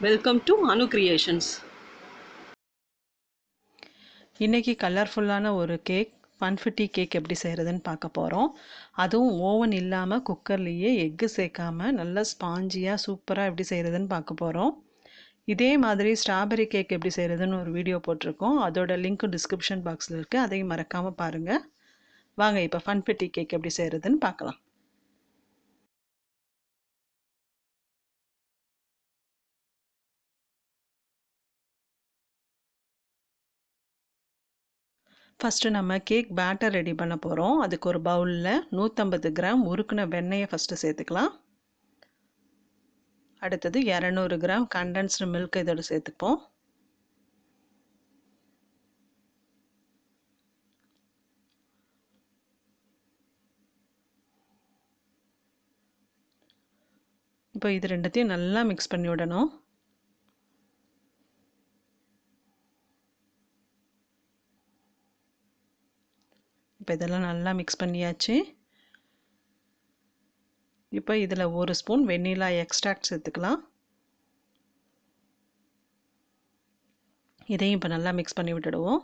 Welcome to Manu Creations. இன்றைக்கி கலர்ஃபுல்லான ஒரு கேக் ஃபன்ஃபிட்டி கேக் எப்படி செய்கிறதுன்னு பார்க்க போகிறோம். அதுவும் ஓவன் இல்லாமல் குக்கர்லேயே எக்கு சேர்க்காமல் நல்லா ஸ்பாஞ்சியாக சூப்பராக எப்படி செய்கிறதுன்னு பார்க்க போகிறோம். இதே மாதிரி ஸ்ட்ராபெரி கேக் எப்படி செய்கிறதுன்னு ஒரு வீடியோ போட்டிருக்கோம். அதோட லிங்க்கு டிஸ்கிரிப்ஷன் பாக்ஸில் இருக்குது, அதையும் மறக்காமல் பாருங்கள். வாங்க இப்போ ஃபன்ஃபிட்டி கேக் எப்படி செய்கிறதுன்னு பார்க்கலாம். ஃபஸ்ட்டு நம்ம கேக் பேட்டர் ரெடி பண்ண போகிறோம். அதுக்கு ஒரு பவுலில் 150 கிராம் உருக்குன வெண்ணெயை ஃபஸ்ட்டு சேர்த்துக்கலாம். அடுத்தது 200 கிராம் கண்டென்ஸ்டு மில்க் இதோட சேர்த்துப்போம். இப்போ இது ரெண்டுத்தையும் நல்லா மிக்ஸ் பண்ணி விடணும். இப்போ இதெல்லாம் நல்லா மிக்ஸ் பண்ணியாச்சு. இப்போ இதில் ஒரு ஸ்பூன் வெண்ணிலா எக்ஸ்ட்ராக்ட் சேர்த்துக்கலாம். இதையும் இப்போ நல்லா மிக்ஸ் பண்ணி விட்டுடுவோம்.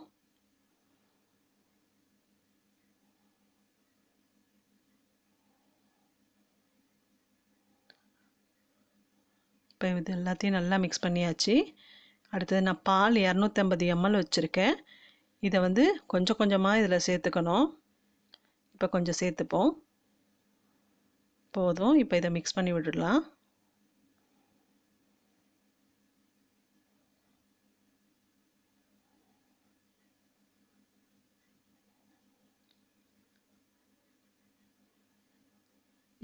இப்போ இது எல்லாத்தையும் நல்லா மிக்ஸ் பண்ணியாச்சு. அடுத்தது நான் பால் 250 ml வச்சுருக்கேன். இதை வந்து கொஞ்சம் கொஞ்சமாக இதில் சேர்த்துக்கணும். இப்போ கொஞ்சம் சேர்த்துப்போம். போதும். இப்போ இதை மிக்ஸ் பண்ணி விட்டுடலாம்.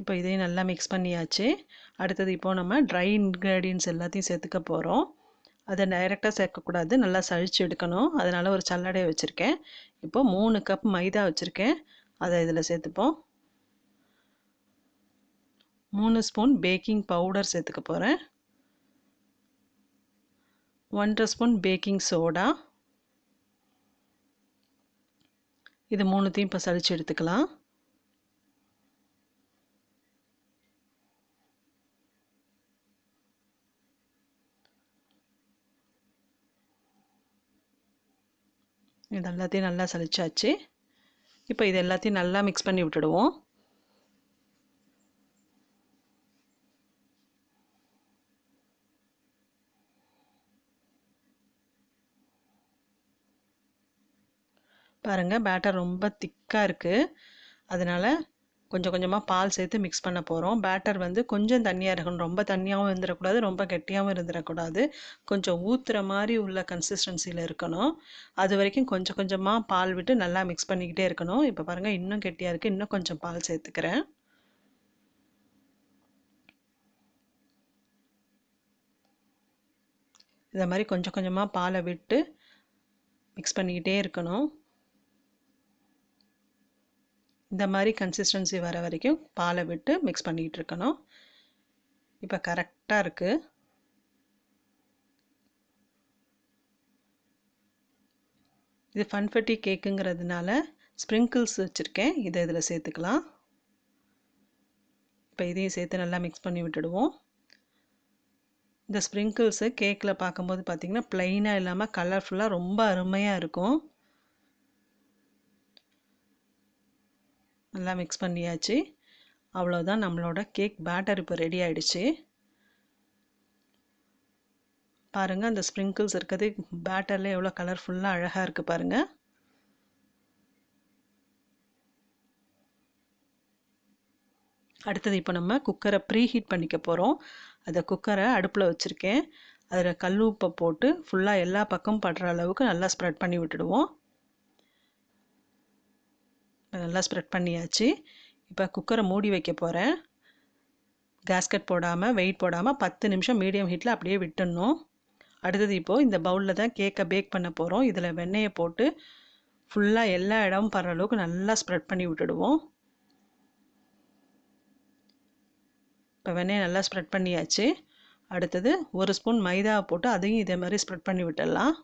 இப்போ இதையும் நல்லா மிக்ஸ் பண்ணியாச்சு. அடுத்தது இப்போது நம்ம ட்ரை இன்க்ரீடியன்ட்ஸ் எல்லாத்தையும் சேர்த்துக்க போகிறோம். அதை டைரெக்டாக சேர்க்கக்கூடாது, நல்லா சளிச்சு எடுக்கணும். அதனால் ஒரு சல்லடையை வச்சுருக்கேன். இப்போது 3 கப் மைதா வச்சுருக்கேன், அதை இதில் சேர்த்துப்போம். 3 ஸ்பூன் பேக்கிங் பவுடர் சேர்த்துக்க போகிறேன். 1/2 ஸ்பூன் பேக்கிங் சோடா. இது மூணுத்தையும் இப்போ சளிச்சு எடுத்துக்கலாம். இது எல்லாத்தையும் நல்லா சளிச்சாச்சு. இப்போ இது எல்லாத்தையும் நல்லா மிக்ஸ் பண்ணி விட்டுடுவோம். பாருங்கள், பேட்டர் ரொம்ப திக்காக இருக்குது. அதனால் கொஞ்சம் கொஞ்சமாக பால் சேர்த்து மிக்ஸ் பண்ண போகிறோம். பேட்டர் வந்து கொஞ்சம் தண்ணியாக இருக்கணும், ரொம்ப தண்ணியாகவும் இருந்துடக்கூடாது, ரொம்ப கெட்டியாகவும் இருந்துடக்கூடாது. கொஞ்சம் ஊற்றுற மாதிரி உள்ள கன்சிஸ்டன்சியில் இருக்கணும். அது வரைக்கும் கொஞ்சம் கொஞ்சமாக பால் விட்டு நல்லா மிக்ஸ் பண்ணிக்கிட்டே இருக்கணும். இப்போ பாருங்கள், இன்னும் கெட்டியாக இருக்குது. இன்னும் கொஞ்சம் பால் சேர்த்துக்கிறேன். இதை மாதிரி கொஞ்சம் கொஞ்சமாக பாலை விட்டு மிக்ஸ் பண்ணிக்கிட்டே இருக்கணும். இந்த மாதிரி கன்சிஸ்டன்சி வர வரைக்கும் பாலை விட்டு மிக்ஸ் பண்ணிக்கிட்டு இருக்கணும். இப்போ கரெக்டாக இருக்குது. இது ஃபன்ஃபெட்டி கேக்குங்கிறதுனால ஸ்ப்ரிங்கிள்ஸ் வச்சுருக்கேன், இதை இதில் சேர்த்துக்கலாம். இப்போ இதையும் சேர்த்து நல்லா மிக்ஸ் பண்ணி விட்டுடுவோம். இந்த ஸ்ப்ரிங்கிள்ஸு கேக்கில் பார்க்கும்போது பார்த்திங்கன்னா ப்ளைனாக இல்லாமல் கலர்ஃபுல்லாக ரொம்ப அருமையாக இருக்கும். நல்லா மிக்ஸ் பண்ணியாச்சு. அவ்வளோதான், நம்மளோட கேக் பேட்டர் இப்போ ரெடி ஆகிடுச்சு. பாருங்கள், அந்த ஸ்ப்ரிங்கிள்ஸ் இருக்கிறது பேட்டரில் எவ்வளோ கலர்ஃபுல்லாக அழகாக இருக்குது பாருங்கள். அடுத்தது இப்போ நம்ம குக்கரை ப்ரீ ஹீட் பண்ணிக்க போகிறோம். அதை குக்கரை அடுப்பில் வச்சுருக்கேன். அதில் கல் உப்பை போட்டு ஃபுல்லாக எல்லா பக்கமும் படுற அளவுக்கு நல்லா ஸ்ப்ரெட் பண்ணி விட்டுடுவோம். நல்லா ஸ்ப்ரெட் பண்ணியாச்சு. இப்போ குக்கரை மூடி வைக்க போகிறேன். கேஸ்கட் போடாமல், வெயிட் போடாமல் 10 நிமிஷம் மீடியம் ஹீட்டில் அப்படியே விட்டுடணும். அடுத்தது இப்போது இந்த பவுலில் தான் கேக்கை பேக் பண்ண போகிறோம். இதில் வெண்ணெயை போட்டு ஃபுல்லாக எல்லா இடமும் படுற அளவுக்கு நல்லா ஸ்ப்ரெட் பண்ணி விட்டுடுவோம். இப்போ வெண்ணெயை நல்லா ஸ்ப்ரெட் பண்ணியாச்சு. அடுத்தது ஒரு ஸ்பூன் மைதாவை போட்டு அதையும் இதே மாதிரி ஸ்ப்ரெட் பண்ணி விட்டுடலாம்.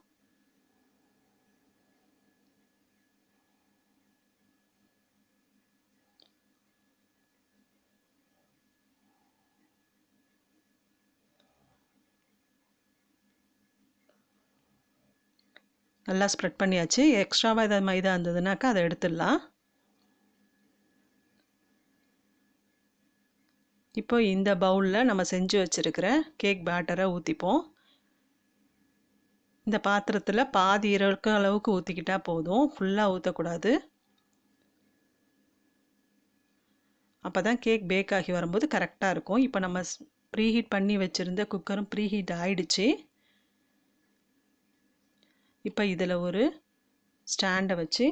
நல்லா ஸ்ப்ரெட் பண்ணியாச்சு. எக்ஸ்ட்ராவாக ஏதாவது மைதா இருந்ததுனாக்கா அதை எடுத்துடலாம். இப்போ இந்த பவுலில் நம்ம செஞ்சு வச்சுருக்கிற கேக் பேட்டரை ஊற்றிப்போம். இந்த பாத்திரத்தில் பாதி இருக்க அளவுக்கு ஊற்றிக்கிட்டால் போதும், ஃபுல்லாக ஊற்றக்கூடாது. அப்போ தான் கேக் பேக் ஆகி வரும்போது கரெக்டாக இருக்கும். இப்போ நம்ம ப்ரீஹீட் பண்ணி வச்சுருந்த குக்கரும் ப்ரீஹீட் ஆகிடுச்சு. இப்போ இதில் ஒரு ஸ்டாண்டை வச்சு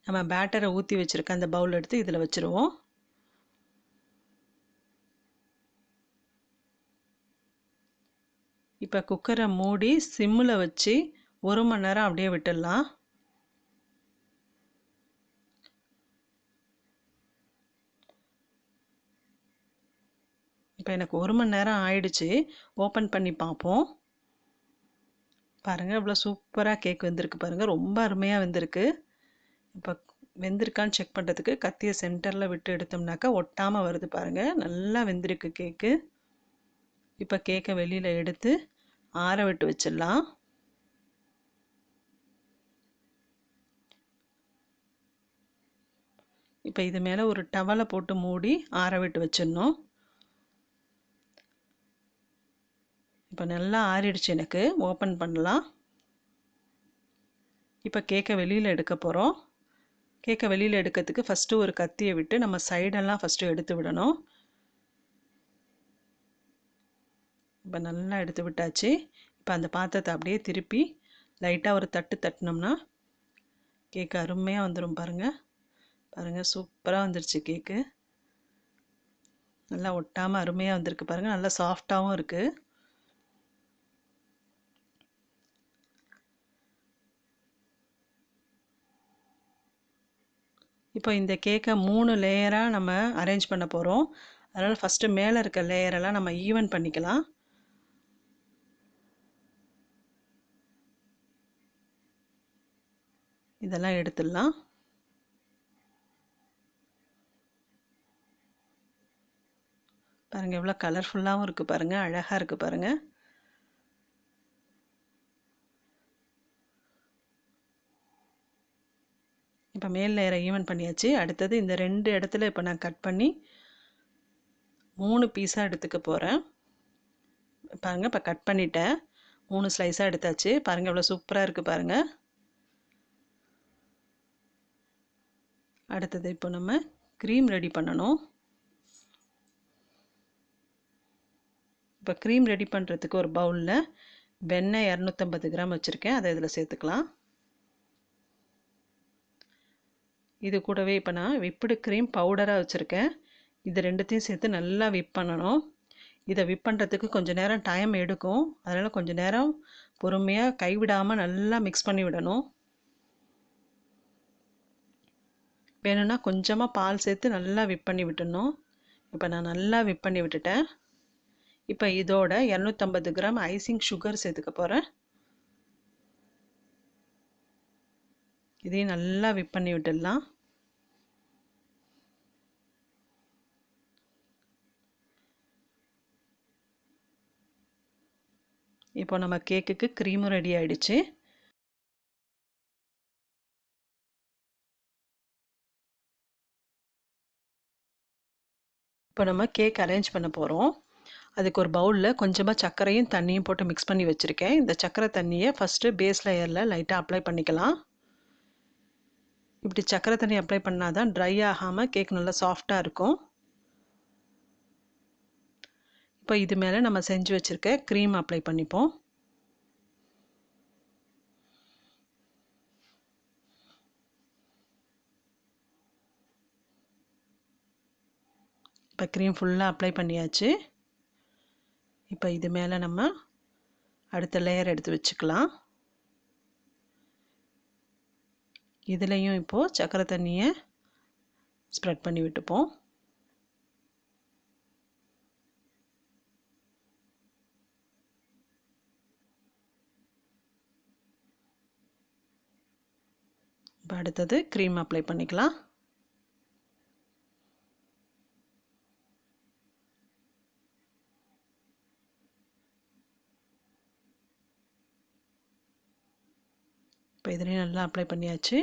நம்ம பேட்டரை ஊற்றி வச்சுருக்க அந்த பவுல் எடுத்து இதில் வச்சுருவோம். இப்போ குக்கரை மூடி சிம்மில் வச்சு 1 மணி நேரம் அப்படியே விட்டுடலாம். இப்போ எனக்கு 1 மணி நேரம் ஆயிடுச்சு. ஓப்பன் பண்ணி பார்ப்போம். பாருங்கள் இவ்வளோ சூப்பராக கேக் வெந்திருக்கு பாருங்கள், ரொம்ப அருமையாக வெந்திருக்கு. இப்போ வெந்திருக்கான்னு செக் பண்ணுறதுக்கு கத்தியை சென்டரில் விட்டு எடுத்தோம்னாக்கா ஒட்டாமல் வருது பாருங்கள், நல்லா வெந்திருக்கு கேக்கு. இப்போ கேக்கை வெளியில் எடுத்து ஆற விட்டு வச்சிடலாம். இப்போ இது மேலே ஒரு டவலை போட்டு மூடி ஆற விட்டு வச்சிடணும். இப்போ நல்லா ஆறிடுச்சு, எனக்கு ஓப்பன் பண்ணலாம். இப்போ கேக்கை வெளியில் எடுக்க போகிறோம். கேக்கை வெளியில் எடுக்கிறதுக்கு ஃபஸ்ட்டு ஒரு கத்தியை விட்டு நம்ம சைடெல்லாம் ஃபஸ்ட்டு எடுத்து விடணும். இப்போ நல்லா எடுத்து விட்டாச்சு. இப்போ அந்த பாத்திரத்தை அப்படியே திருப்பி லைட்டாக ஒரு தட்டு தட்டினோம்னா கேக்கு அருமையாக வந்துடும் பாருங்கள். பாருங்கள் சூப்பராக வந்துருச்சு கேக்கு, நல்லா ஒட்டாமல் அருமையாக வந்திருக்கு பாருங்கள், நல்லா சாஃப்டாகவும் இருக்குது. இப்போ இந்த கேக்கை 3 லேயராக நம்ம அரேஞ்ச் பண்ண போகிறோம். அதனால் ஃபஸ்ட்டு மேலே இருக்க லேயரெல்லாம் நம்ம ஈவன் பண்ணிக்கலாம். இதெல்லாம் எடுத்துடலாம். பாருங்கள் எவ்வளோ கலர்ஃபுல்லாகவும் இருக்குது பாருங்கள், அழகாக இருக்குது பாருங்கள். இப்போ மேல் லேயரை ஈவன் பண்ணியாச்சு. அடுத்தது இந்த 2 இடத்துல இப்போ நான் கட் பண்ணி 3 பீஸாக எடுத்துக்க போகிறேன். பாருங்கள் இப்போ கட் பண்ணிட்டேன், 3 ஸ்லைஸாக எடுத்தாச்சு. பாருங்கள் எவ்வளோ சூப்பராக இருக்குது பாருங்கள். அடுத்தது இப்போ நம்ம க்ரீம் ரெடி பண்ணணும். இப்போ க்ரீம் ரெடி பண்ணுறதுக்கு ஒரு பவுலில் வெண்ணெய் 250 கிராம் வச்சுருக்கேன், அதை இதில் சேர்த்துக்கலாம். இது கூடவே இப்போ நான் விப்புடு க்ரீம் பவுடராக வச்சுருக்கேன், இது ரெண்டுத்தையும் சேர்த்து நல்லா விப் பண்ணணும். இதை விப் பண்ணுறதுக்கு கொஞ்சம் நேரம் டைம் எடுக்கும், அதனால் கொஞ்சம் நேரம் பொறுமையாக கைவிடாமல் நல்லா மிக்ஸ் பண்ணி விடணும். வேணும்னா கொஞ்சமாக பால் சேர்த்து நல்லா விப் பண்ணி விட்டுடணும். இப்போ நான் நல்லா விப் பண்ணி விட்டுட்டேன். இப்போ இதோட 250 கிராம் ஐசிங் சுகர் சேர்த்துக்க போகிறேன். இதையும் நல்லா விப் பண்ணி விட்டுடலாம். இப்போ நம்ம கேக்குக்கு க்ரீமும் ரெடி ஆயிடுச்சு. இப்போ நம்ம கேக் அரேஞ்ச் பண்ண போகிறோம். அதுக்கு ஒரு பவுலில் கொஞ்சமாக சர்க்கரையும் தண்ணியும் போட்டு மிக்ஸ் பண்ணி வச்சுருக்கேன். இந்த சர்க்கரை தண்ணியை ஃபஸ்ட்டு பேஸ் லேயரில் லைட்டாக அப்ளை பண்ணிக்கலாம். இப்படி சர்க்கரை தண்ணி அப்ளை பண்ணால் தான் ட்ரை ஆகாமல் கேக் நல்லா சாஃப்டாக இருக்கும். இப்போ இது மேலே நம்ம செஞ்சு வச்சுருக்க க்ரீம் அப்ளை பண்ணிப்போம். இப்போ க்ரீம் ஃபுல்லாக அப்ளை பண்ணியாச்சு. இப்போ இது மேலே நம்ம அடுத்த லேயர் எடுத்து வச்சுக்கலாம். இதுலேயும் இப்போது சர்க்கரை தண்ணியை ஸ்ப்ரெட் பண்ணி விட்டுப்போம். இப்போ அடுத்தது க்ரீம் அப்ளை பண்ணிக்கலாம். இப்போ இதுலேயும் நல்லா அப்ளை பண்ணியாச்சு.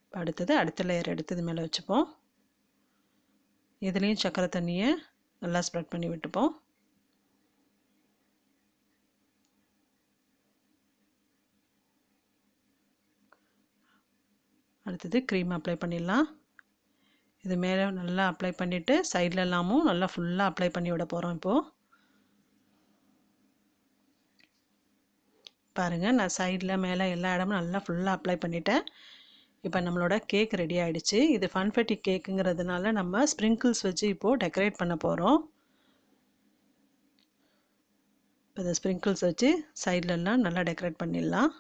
இப்போ அடுத்த லேயர் எடுத்து இது மேலே வச்சுப்போம். இதுலேயும் சக்கரை தண்ணியை நல்லா ஸ்ப்ரெட் பண்ணி விட்டுப்போம். அடுத்தது க்ரீம் அப்ளை பண்ணிடலாம். இது மேலே நல்லா அப்ளை பண்ணிவிட்டு சைடில் எல்லாமும் நல்லா ஃபுல்லாக அப்ளை பண்ணி விட போகிறோம். இப்போது பாருங்கள், நான் சைடில் மேலே எல்லா இடமும் நல்லா ஃபுல்லாக அப்ளை பண்ணிட்டேன். இப்போ நம்மளோட கேக் ரெடி ஆகிடுச்சு. இது ஃபன்ஃபெட்டி கேக்குங்கிறதுனால நம்ம ஸ்ப்ரிங்கிள்ஸ் வச்சு இப்போது டெக்கரேட் பண்ண போகிறோம். இப்போ இந்த ஸ்ப்ரிங்கிள்ஸ் வச்சு சைட்லலாம் நல்லா டெக்கரேட் பண்ணிடலாம்.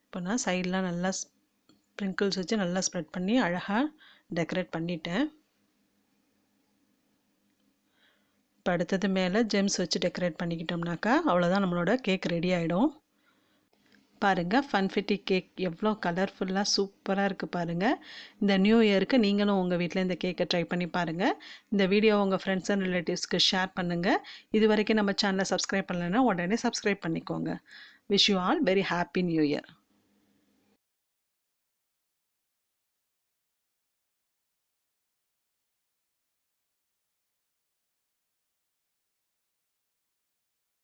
இப்போ நான் சைடெலாம் நல்லா ஸ்ப்ரிங்கிள்ஸ் வச்சு நல்லா ஸ்ப்ரெட் பண்ணி அழகாக டெக்கரேட் பண்ணிட்டேன். இப்போ அடுத்தது மேலே ஜெம்ஸ் வச்சு டெக்கரேட் பண்ணிக்கிட்டோம்னாக்கா அவ்வளோதான், நம்மளோட கேக் ரெடி ஆகிடும். பாருங்கள், ஃபன்ஃபெட்டி கேக் எவ்வளோ கலர்ஃபுல்லாக சூப்பராக இருக்குது பாருங்கள். இந்த நியூ இயருக்கு நீங்களும் உங்கள் வீட்டில் இந்த கேக்கை ட்ரை பண்ணி பாருங்கள். இந்த வீடியோ உங்கள் ஃப்ரெண்ட்ஸ் அண்ட் ரிலேட்டிவ்ஸ்க்கு ஷேர் பண்ணுங்கள். இது வரைக்கும் நம்ம சேனலை சப்ஸ்கிரைப் பண்ணலைன்னா உடனே சப்ஸ்கிரைப் பண்ணிக்கோங்க. Wish you all very happy new year.